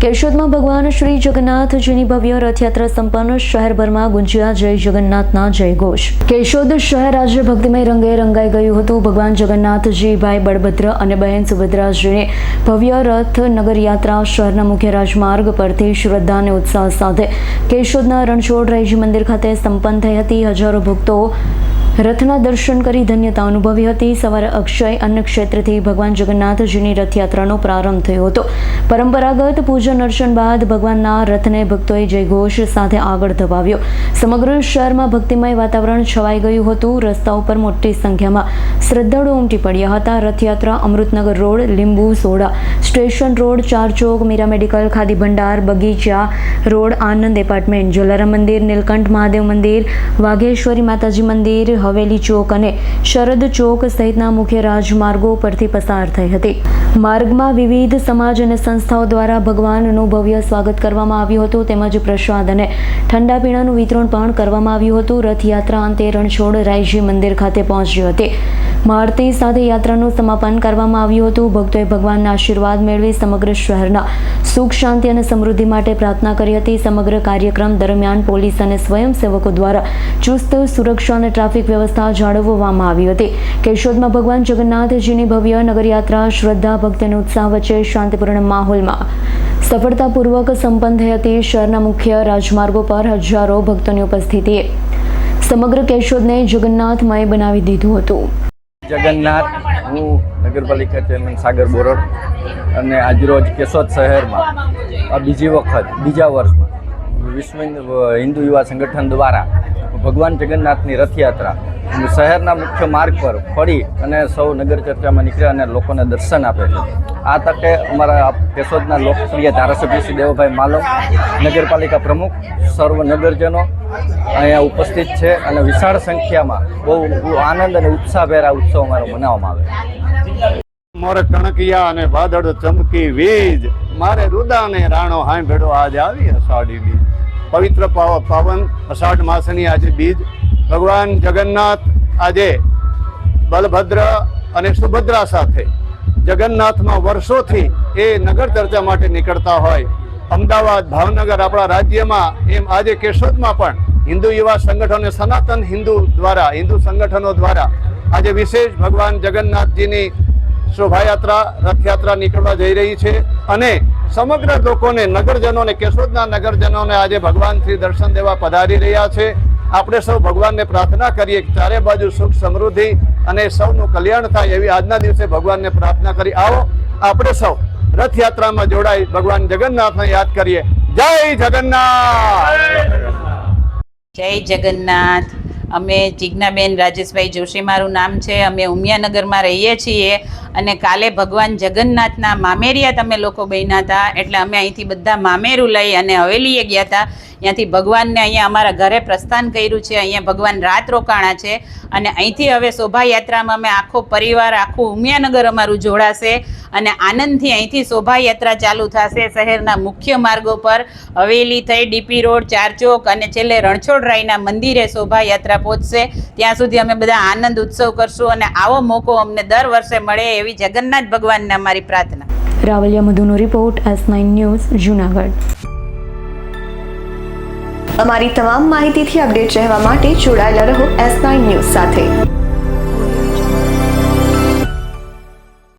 કેશોદમાં ભગવાન શ્રી જગન્નાથજીની ભવ્ય રથયાત્રા સંપન્ન, શહેરભરમાં ગુંજ્યા જય જગન્નાથના જયઘોષ। કેશોદ શહેર આજે ભક્તિમય રંગે રંગાઈ ગયું હતું। ભગવાન જગન્નાથજી, ભાઈ બળભદ્ર અને બહેન સુભદ્રાજીની ભવ્ય રથ નગરયાત્રા શહેરના મુખ્ય રાજમાર્ગ પરથી શ્રદ્ધા અને ઉત્સાહ સાથે કેશોદના રણછોડરાયજી મંદિર ખાતે સંપન્ન થઈ હતી। હજારો ભક્તો રથના દર્શન કરી ધન્યતા અનુભવી હતી। સવારે અક્ષય અન્ન ક્ષેત્રથી ભગવાન જગન્નાથજીની રથયાત્રાનો પ્રારંભ થયો હતો। પરંપરાગત પૂજન અર્ચન બાદ ભગવાનના રથને ભક્તોએ જયઘોષ સાથે આગળ ધપાવ્યો। સમગ્ર શહેરમાં ભક્તિમય વાતાવરણ છવાઈ ગયું હતું। રસ્તા ઉપર મોટી સંખ્યામાં શ્રદ્ધાળુઓ ઉમટી પડ્યા હતા। રથયાત્રા અમૃતનગર રોડ, લીંબુ સોડા સ્ટેશન રોડ, ચાર ચોક, મીરા મેડિકલ, ખાદી ભંડાર, બગીચા રોડ, આનંદ એપાર્ટમેન્ટ, જલારામ મંદિર, નીલકંઠ મહાદેવ મંદિર, વાઘેશ્વરી માતાજી મંદિર, હવેલી ચોક અને શરદ ચોક સહિતના મુખ્ય રાજમાર્ગો પરથી પસાર થઈ હતી। માર્ગમાં વિવિધ સમાજ અને સંસ્થાઓ દ્વારા ભગવાનનું ભવ્ય સ્વાગત કરવામાં આવ્યું હતું, તેમજ પ્રસાદ અને ઠંડા પીણાનું વિતરણ પણ કરવામાં આવ્યું હતું। રથયાત્રા અંતે રણછોડરાયજી મંદિર ખાતે પહોંચી હતી। મહાઆરતી સાથે યાત્રાનું સમાપન કરવામાં આવ્યું હતું। ભક્તોએ ભગવાનના આશીર્વાદ મેળવી સમગ્ર શહેરના સુખ, શાંતિ અને સમૃદ્ધિ માટે પ્રાર્થના કરી હતી। સમગ્ર કાર્યક્રમ દરમિયાન પોલીસ અને સ્વયંસેવકો દ્વારા ચુસ્ત સુરક્ષા અને ટ્રાફિક વ્યવસ્થા જાળવવામાં આવી હતી। કેશોદમાં ભગવાન જગન્નાથજીની ભવ્ય નગરયાત્રા શ્રદ્ધા, ભક્તિ અને ઉત્સાહ વચ્ચે શાંતિપૂર્ણ માહોલમાં સફળતાપૂર્વક સંપન્ન થઈ હતી। શહેરના મુખ્ય રાજમાર્ગો પર હજારો ભક્તોની ઉપસ્થિતિએ સમગ્ર કેશોદને જગન્નાથમય બનાવી દીધું હતું। જગન્નાથ, હું નગરપાલિકા ચેરમેન સાગર બોરડ અને આજરોજ કેશોદ શહેરમાં બીજા વર્ષમાં વિશ્વ હિન્દુ યુવા સંગઠન દ્વારા ભગવાન જગન્નાથની રથયાત્રા શહેરના મુખ્ય માર્ગ પર ફરી અને સૌ નગર ચર્ચામાં નીકળે અને લોકોને દર્શન આપે છે। આ તકે અમારા કેશોદના લોકપ્રિય ધારાસભ્ય શ્રી દેવભાઈ માલમ, નગરપાલિકા પ્રમુખ, સર્વ નગરજનો અહીંયા ઉપસ્થિત છે અને વિશાળ સંખ્યામાં બહુ આનંદ અને ઉત્સાહભેર આ ઉત્સવ અમારો મનાવવામાં આવે। મોર કણકિયા અને વાદળ ચમકી વીજ, મારે રુદાને રાણો હાય ભેડો આજ આવી અષાઢી બીજ। પવિત્ર પાવન અષાઢ માસની આજે બીજ ભગવાન જગન્નાથ આજે બલભદ્ર અને સુભદ્રા સાથે જગન્નાથમાં વર્ષોથી એ નગર ચર્ચા માટે નીકળતા હોય। અમદાવાદ, ભાવનગર, આપણા રાજ્યમાં એમ આજે કેશોદમાં પણ હિન્દુ યુવા સંગઠનો, સનાતન હિન્દુ સંગઠનો દ્વારા આજે વિશેષ ભગવાન જગન્નાથજીની શોભાયાત્રા, રથયાત્રા નીકળવા જઈ રહી છે અને સમગ્ર લોકોને, નગરજનોને, કેશોદના નગરજનોને આજે ભગવાન શ્રી દર્શન દેવા પધારી રહ્યા છે। આપણે સૌ ભગવાનને પ્રાર્થના કરીએ કે ચારે બાજુ સુખ, સમૃદ્ધિ અને સૌનું કલ્યાણ થાય એવી આજના દિવસે ભગવાનને પ્રાર્થના કરી આવો આપણે સૌ રથયાત્રામાં જોડાઈ ભગવાન જગન્નાથને યાદ કરીએ। જય જગન્નાથ, જય જગન્નાથ। અમે જિજ્ઞાબેન રાજેશભાઈ જોશી મારું નામ છે। અમે ઉમિયાનગરમાં રહીએ છીએ અને કાલે ભગવાન જગન્નાથના મામેરિયા તમે લોકો બન્યા હતા, એટલે અમે અહીંથી બધા મામેરું લઈ અને હવેલીએ ગયા હતા। ત્યાંથી ભગવાનને અહીંયા અમારા ઘરે પ્રસ્થાન કર્યું છે। અહીંયા ભગવાન રાત રોકાણા છે અને અહીંથી હવે શોભાયાત્રામાં અમે આખો પરિવાર, આખું ઉમિયાનગર અમારું જોડાશે અને આનંદથી અહીંથી શોભાયાત્રા ચાલુ થશે। શહેરના મુખ્ય માર્ગો પર હવેલી થઈ ડીપી રોડ, ચાર ચોક અને છેલ્લે રણછોડરાયના મંદિરે શોભાયાત્રા પહોંચશે। ત્યાં સુધી અમે બધા આનંદ ઉત્સવ કરશું અને આવો મોકો અમને દર વર્ષે મળે એવી જગન્નાથ ભગવાનને અમારી પ્રાર્થના। રાવલિયા મધુનો રિપોર્ટ, S9 ન્યૂઝ, જૂનાગઢ। અમારી તમામ માહિતીથી અપડેટ રહેવા માટે જોડાયેલા રહો S9 ન્યૂઝ સાથે।